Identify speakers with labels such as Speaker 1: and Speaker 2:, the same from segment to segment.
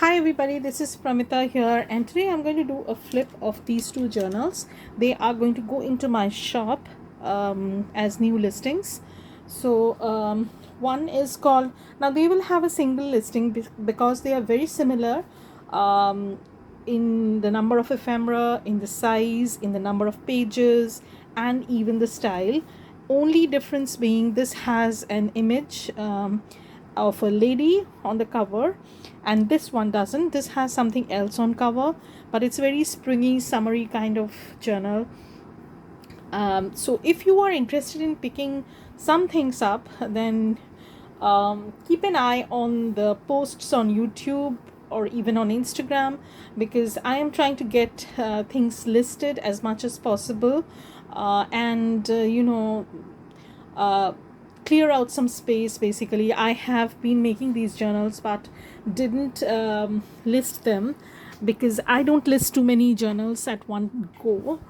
Speaker 1: Hi everybody, this is Pramita here, and today I'm going to do a flip of these two journals. They are going to go into my shop as new listings. One is called, now they will have a single listing because they are very similar um, in the number of ephemera, in the size, in the number of pages, and even the style. Only difference being this has an image of a lady on the cover, and this one doesn't. This has something else on cover, but it's very springy, summery kind of journal. So if you are interested in picking some things up, then keep an eye on the posts on YouTube or even on Instagram, because I am trying to get things listed as much as possible, and uh, clear out some space. Basically, I have been making these journals but didn't list them because I don't list too many journals at one go,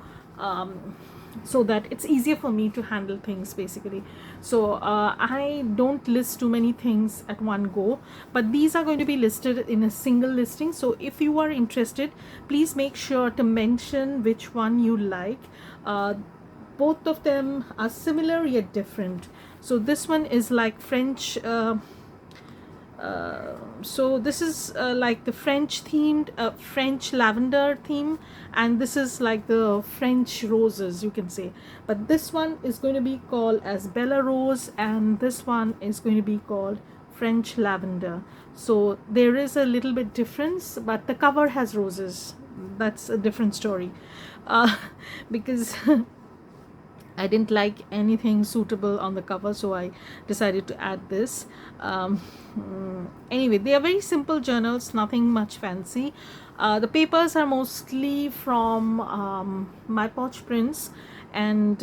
Speaker 1: so that it's easier for me to handle things basically. I don't list too many things at one go, but these are going to be listed in a single listing. So if you are interested, please make sure to mention which one you like. Both of them are similar yet different. So this one is like French, so this is like the French themed, French lavender theme, and this is like the French roses, you can say. But this one is going to be called as Bella Rose, and this one is going to be called French lavender. So there is a little bit difference, but the cover has roses. That's a different story, because I didn't like anything suitable on the cover, so I decided to add this. Anyway, they are very simple journals, nothing much fancy. The papers are mostly from My Porch Prints, and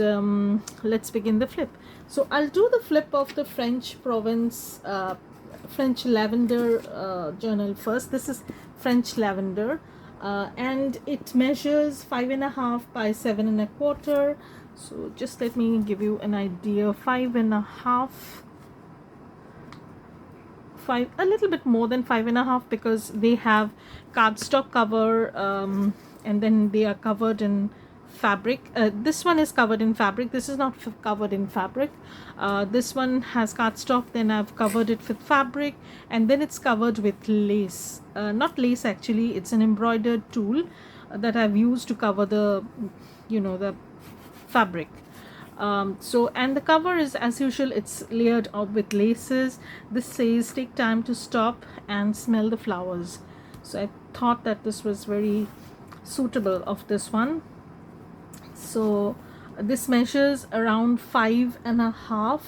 Speaker 1: let's begin the flip. So I'll do the flip of the French Provence, French Lavender journal first. This is French Lavender, and it measures 5.5 by 7.25. So just let me give you an idea. 5.5, a little bit more than 5.5, because they have cardstock cover, and then they are covered in fabric. This one is covered in fabric. This is not covered in fabric. This one has cardstock, then I've covered it with fabric, and then it's covered with lace. Not lace actually, it's an embroidered tulle that I've used to cover the the fabric. And the cover is, as usual, it's layered up with laces. This says take time to stop and smell the flowers. So I thought that this was very suitable of this one. So this measures around 5.5,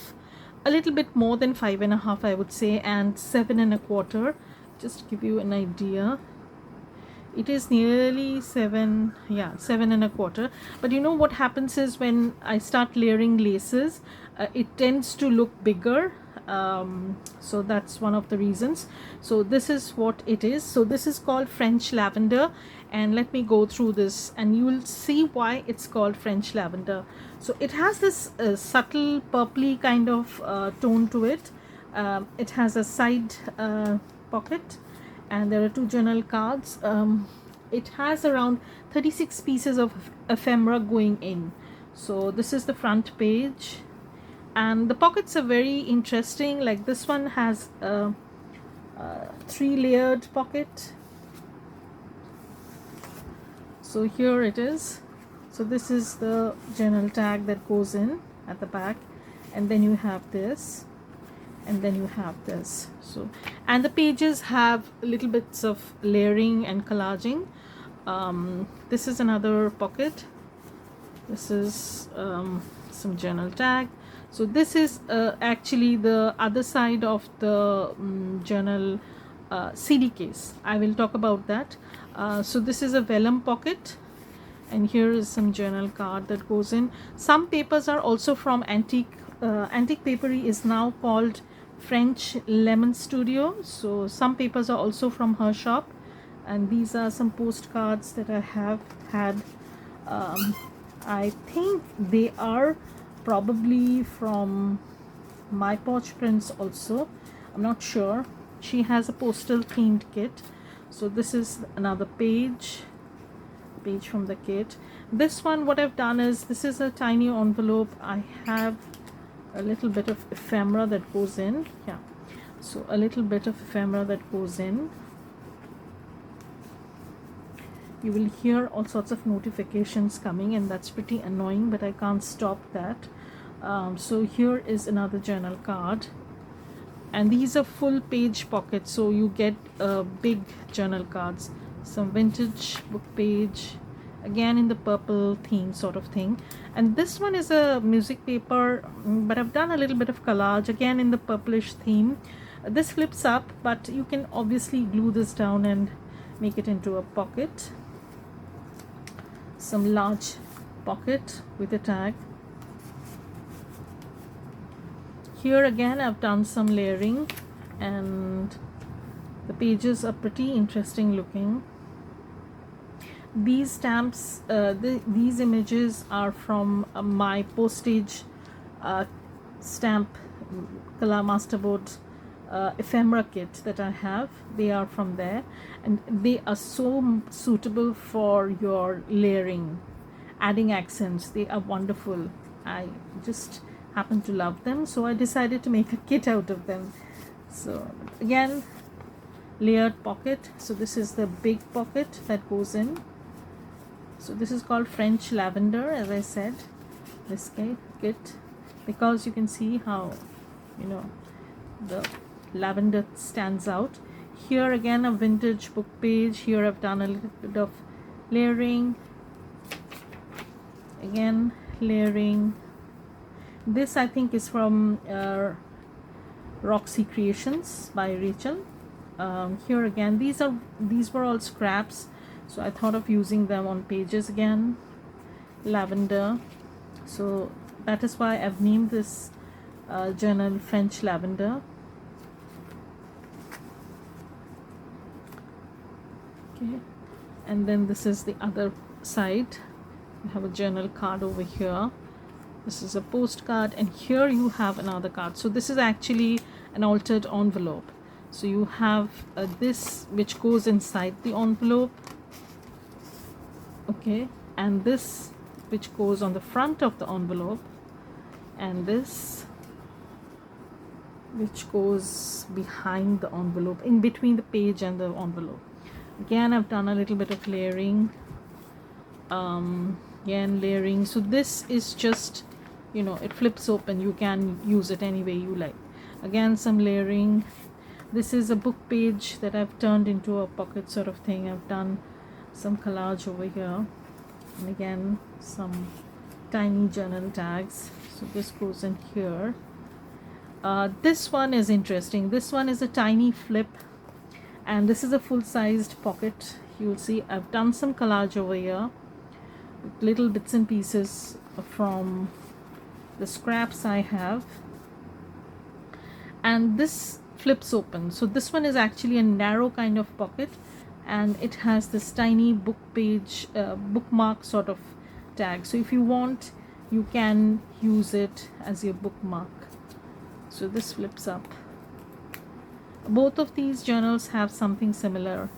Speaker 1: a little bit more than 5.5 I would say, and 7.25. Just to give you an idea, it is nearly 7, yeah, 7.25. But you know what happens is, when I start layering laces, it tends to look bigger. So that's one of the reasons. So this is what it is. So this is called French Lavender, and let me go through this and you will see why it's called French Lavender. So it has this subtle purpley kind of tone to it. It has a side pocket, and there are two journal cards. It has around 36 pieces of ephemera going in. So this is the front page, and the pockets are very interesting. Like this one has a 3-layered pocket. So here it is. So this is the journal tag that goes in at the back, and then you have this, and then you have this. So, and the pages have little bits of layering and collaging. This is another pocket. This is some journal tag. So this is actually the other side of the journal CD case. I will talk about that. So this is a vellum pocket, and here is some journal card that goes in. Some papers are also from Antique. Antique Papery is now called French Lemon Studio. So some papers are also from her shop, and these are some postcards that I have had. I think they are probably from My Porch Prints also. I'm not sure. She has a postal themed kit. So this is another page from the kit. This one, what I've done is, this is a tiny envelope. I have a little bit of ephemera that goes in. Yeah, so a little bit of ephemera that goes in. You will hear all sorts of notifications coming, and that's pretty annoying, but I can't stop that. So here is another journal card, and these are full page pockets, so you get big journal cards. Some vintage book page, again in the purple theme sort of thing. And this one is a music paper, but I've done a little bit of collage, again in the purplish theme. This flips up, but you can obviously glue this down and make it into a pocket. Some large pocket with a tag. Here again I've done some layering, and the pages are pretty interesting looking. These stamps, these images are from my postage stamp Kala Masterboard ephemera kit that I have. They are from there, and they are so suitable for your layering, adding accents. They are wonderful. I just happen to love them, so I decided to make a kit out of them. So again, layered pocket. So this is the big pocket that goes in. So this is called French Lavender, as I said, this kit, because you can see how, you know, the lavender stands out. Here again a vintage book page. Here I've done a little bit of layering, again layering. This I think is from Roxy Creations by Rachel. Here again, these were all scraps, so I thought of using them on pages again. Lavender, so that is why I've named this journal French Lavender. Okay, and then this is the other side. You have a journal card over here. This is a postcard, and here you have another card. So this is actually an altered envelope. So you have this which goes inside the envelope, okay, and this which goes on the front of the envelope, and this which goes behind the envelope, in between the page and the envelope. Again, I've done a little bit of layering, again layering. So this is just, you know, it flips open, you can use it any way you like. Again, some layering. This is a book page that I've turned into a pocket sort of thing. I've done some collage over here, and again some tiny journal tags. So this goes in here. This one is interesting. This one is a tiny flip, and this is a full-sized pocket. You'll see I've done some collage over here, little bits and pieces from the scraps I have, and this flips open. So this one is actually a narrow kind of pocket, and it has this tiny book page bookmark sort of tag. So if you want, you can use it as your bookmark. So this flips up. Both of these journals have something similar.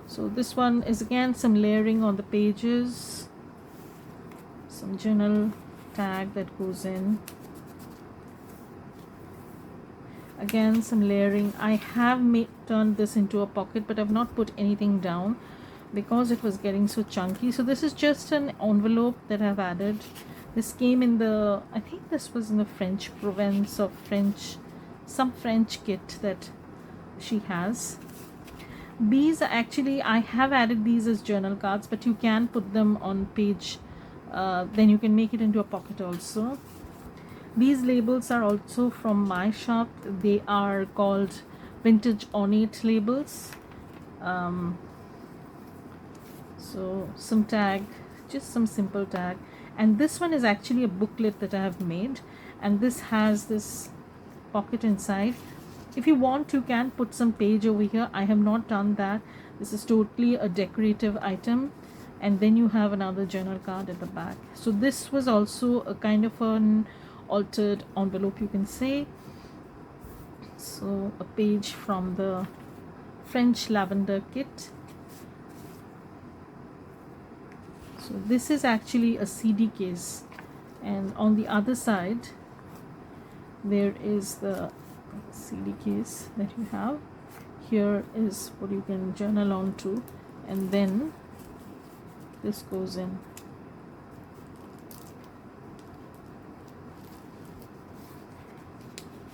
Speaker 1: So this one is again some layering on the pages, some journal tag that goes in, again some layering. I have turned this into a pocket, but I've not put anything down because it was getting so chunky. So this is just an envelope that I've added. This came in the, I think this was in the French Provence or some French kit that she has. These are actually, I have added these as journal cards, but you can put them on page, then you can make it into a pocket also. These labels are also from my shop. They are called Vintage Ornate labels. So some tag, just some simple tag. And this one is actually a booklet that I have made, and this has this pocket inside. If you want, you can put some page over here. I have not done that. This is totally a decorative item, and then you have another journal card at the back. So this was also a kind of an altered envelope, you can say. So a page from the French Lavender kit. So this is actually a CD case, and on the other side there is the CD case that you have. Here is what you can journal onto, and then this goes in.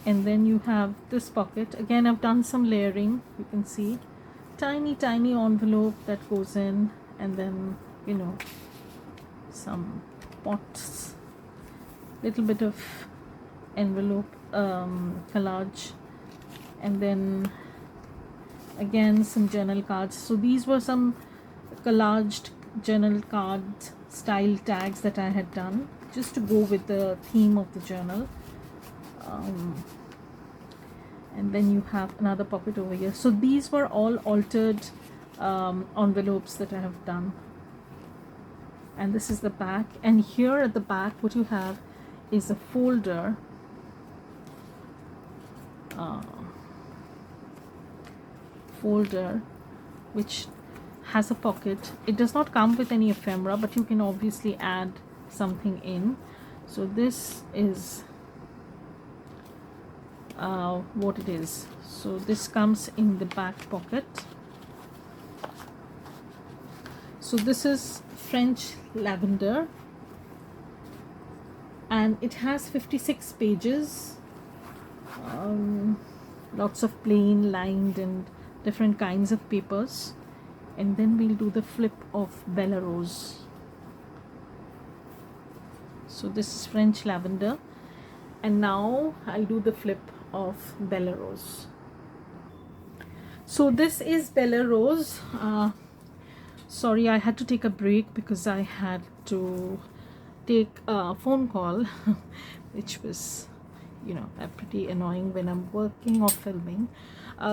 Speaker 1: And then you have this pocket. Again, I've done some layering. You can see tiny envelope that goes in, and then, you know, some pots, little bit of envelope collage, and then again some journal cards. So these were some collaged journal card style tags that I had done just to go with the theme of the journal. And then you have another pocket over here. So these were all altered envelopes that I have done. And this is the back, and here at the back what you have is a folder which has a pocket. It does not come with any ephemera, but you can obviously add something in. So this is what it is. So this comes in the back pocket. So this is French Lavender, and it has 56 pages, lots of plain, lined and different kinds of papers. And then we'll do the flip of AmeliaRose. So this is French Lavender, and now I'll do the flip of AmeliaRose. So this is AmeliaRose. Sorry, I had to take a break because I had to take a phone call which was, you know, pretty annoying when I'm working or filming.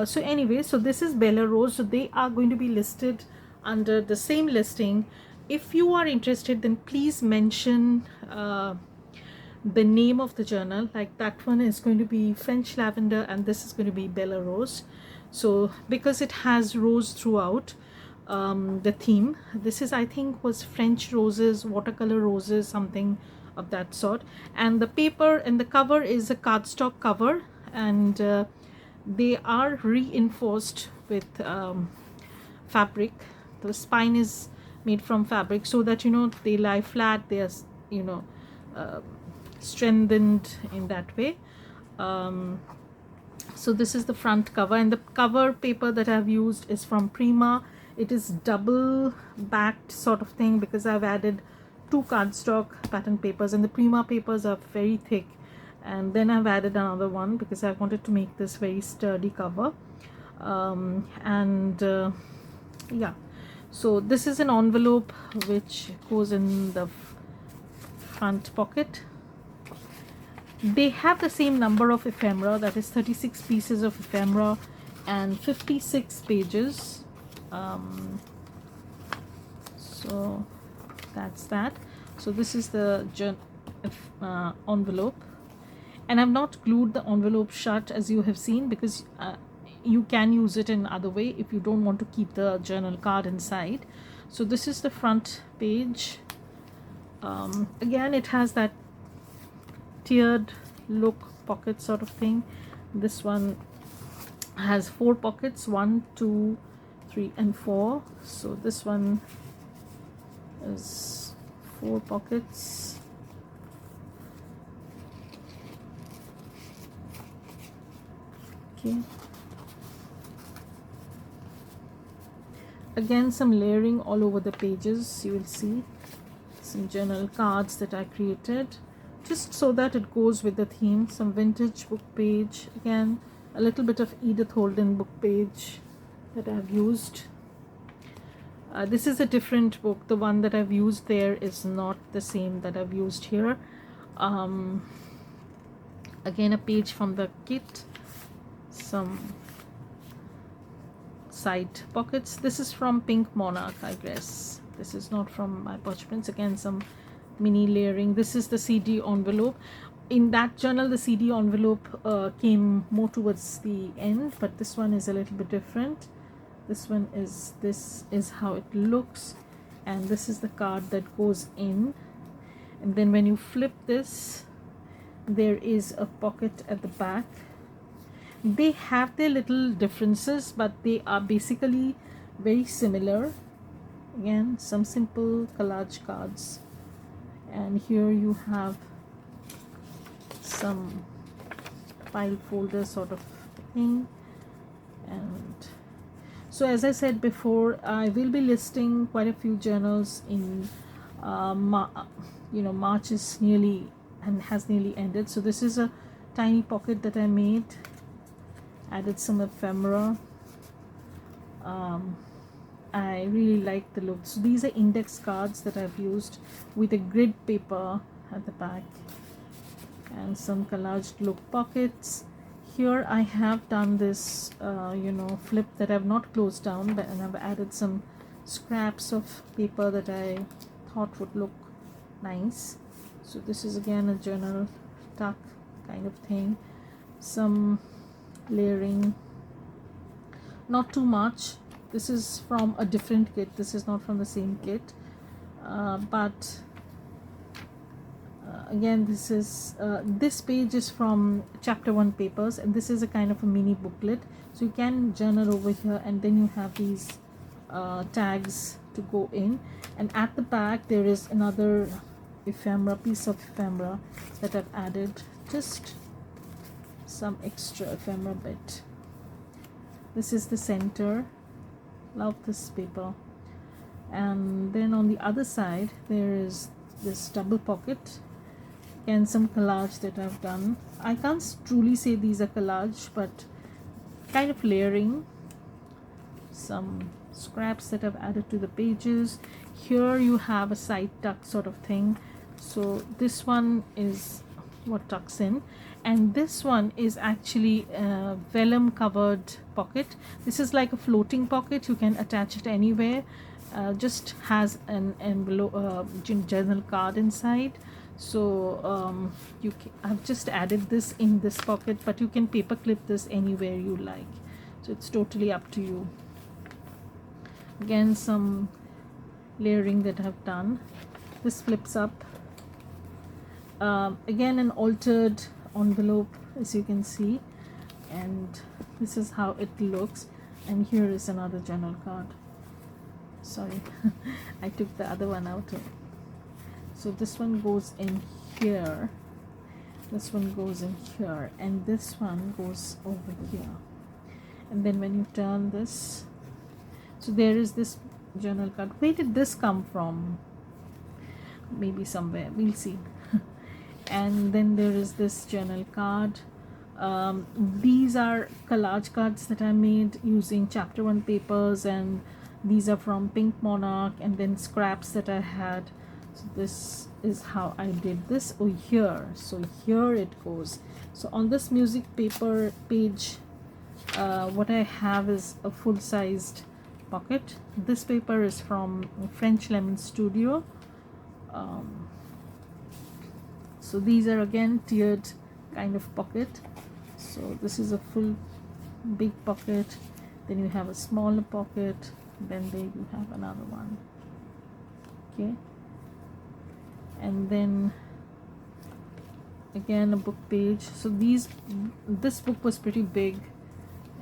Speaker 1: So anyway, so this is AmeliaRose. So they are going to be listed under the same listing. If you are interested, then please mention the name of the journal. Like that one is going to be French Lavender, and this is going to be AmeliaRose. So because it has rose throughout, the theme, this is, I think, was French roses, watercolor roses, something of that sort. And the paper and the cover is a cardstock cover, and they are reinforced with fabric. The spine is made from fabric so that, you know, they lie flat. They are, you know, strengthened in that way. So this is the front cover, and the cover paper that I've used is from Prima. It is double backed sort of thing because I've added 2 cardstock pattern papers, and the Prima papers are very thick. And then I've added another one because I wanted to make this very sturdy cover. Yeah, so this is an envelope which goes in the front pocket. They have the same number of ephemera, that is 36 pieces of ephemera and 56 pages. So that's that. So this is the envelope, and I've not glued the envelope shut, as you have seen, because you can use it in other way if you don't want to keep the journal card inside. So this is the front page. Again, it has that tiered look pocket sort of thing. This one has 4 pockets, 1, 2, 3 and 4. So this one is 4 pockets. Okay, again some layering all over the pages. You will see some journal cards that I created just so that it goes with the theme. Some vintage book page, again a little bit of Edith Holden book page that I've used. This is a different book. The one that I've used there is not the same that I've used here. Again, a page from the kit, some side pockets. This is from Pink Monarch, I guess. This is not from my parchments. Again, some mini layering. This is the CD envelope. In that journal, the CD envelope came more towards the end, but this one is a little bit different. This is how it looks, and this is the card that goes in. And then when you flip this, there is a pocket at the back. They have their little differences, but they are basically very similar. Again, some simple collage cards, and here you have some file folder sort of thing. And so, as I said before, I will be listing quite a few journals in March is nearly and has nearly ended. So this is a tiny pocket that I made, added some ephemera. I really like the look. So these are index cards that I've used with a grid paper at the back, and some collaged look pockets. Here I have done this flip that I've not closed down, but and I've added some scraps of paper that I thought would look nice. So this is again a journal tuck kind of thing. Some layering, not too much. This is from a different kit, this is not from the same kit, but again, this page is from chapter 1 papers, and this is a kind of a mini booklet. So you can journal over here, and then you have these tags to go in. And at the back there is another piece of ephemera that I've added, just some extra ephemera bit. This is the center. Love this paper. And then on the other side there is this double pocket and some collage that I've done. I can't truly say these are collage, but kind of layering. Some scraps that I've added to the pages. Here you have a side tuck sort of thing. So this one is what tucks in, and this one is actually a vellum covered pocket. This is like a floating pocket, you can attach it anywhere. Just has an envelope, journal card inside. So I've just added this in this pocket, but you can paper clip this anywhere you like, so it's totally up to you. Again, some layering that I've done. This flips up. Again, an altered envelope, as you can see, and this is how it looks. And here is another journal card. Sorry, I took the other one out. So this one goes in here, this one goes in here, and this one goes over here. And then when you turn this, so there is this journal card. Where did this come from? Maybe somewhere, we'll see. And then there is this journal card. These are collage cards that I made using chapter 1 papers, and these are from Pink Monarch, and then scraps that I had. So this is how I did this. Oh, here, so here it goes. So on this music paper page, what I have is a full-sized pocket. This paper is from French Lemon Studio. So these are again tiered kind of pocket. So this is a full big pocket, then you have a smaller pocket, then there you have another one. Okay, and then again a book page. So this book was pretty big,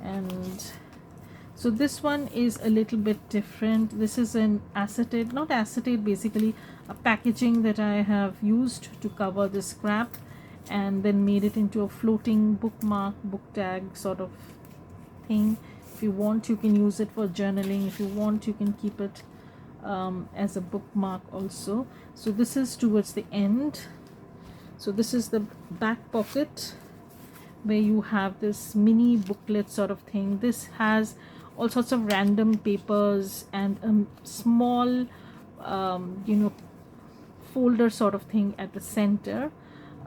Speaker 1: and so this one is a little bit different. This is an acetate, not acetate, basically a packaging that I have used to cover the scrap, and then made it into a floating bookmark, book tag sort of thing. If you want, you can use it for journaling. If you want, you can keep it as a bookmark also. So this is towards the end. So this is the back pocket where you have this mini booklet sort of thing. This has all sorts of random papers and a small folder sort of thing at the center.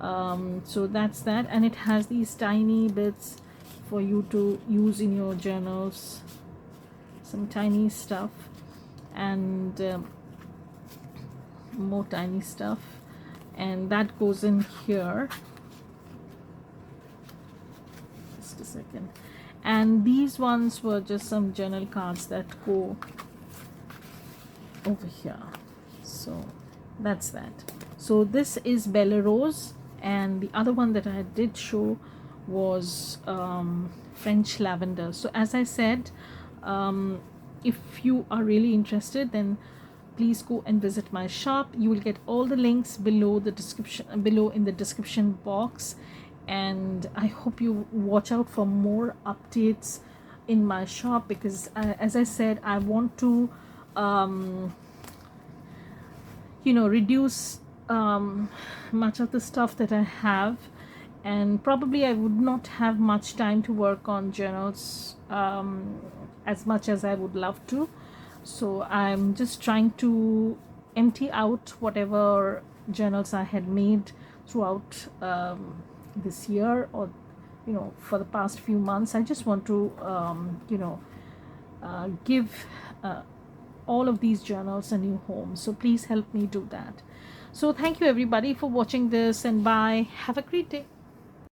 Speaker 1: So that's that, and it has these tiny bits for you to use in your journals, some tiny stuff, and more tiny stuff, and that goes in here. Just a second. And these ones were just some journal cards that go over here. So that's that. So this is AmeliaRose, and the other one that I did show was French Lavender. So as I said, if you are really interested, then please go and visit my shop. You will get all the links below the description, below in the description box, and I hope you watch out for more updates in my shop, because as I said, I want to reduce much of the stuff that I have, and probably I would not have much time to work on journals as much as I would love to. So I'm just trying to empty out whatever journals I had made throughout this year, or for the past few months. I just want to give all of these journals a new home. So please help me do that. So thank you everybody for watching this, and bye. Have a great day.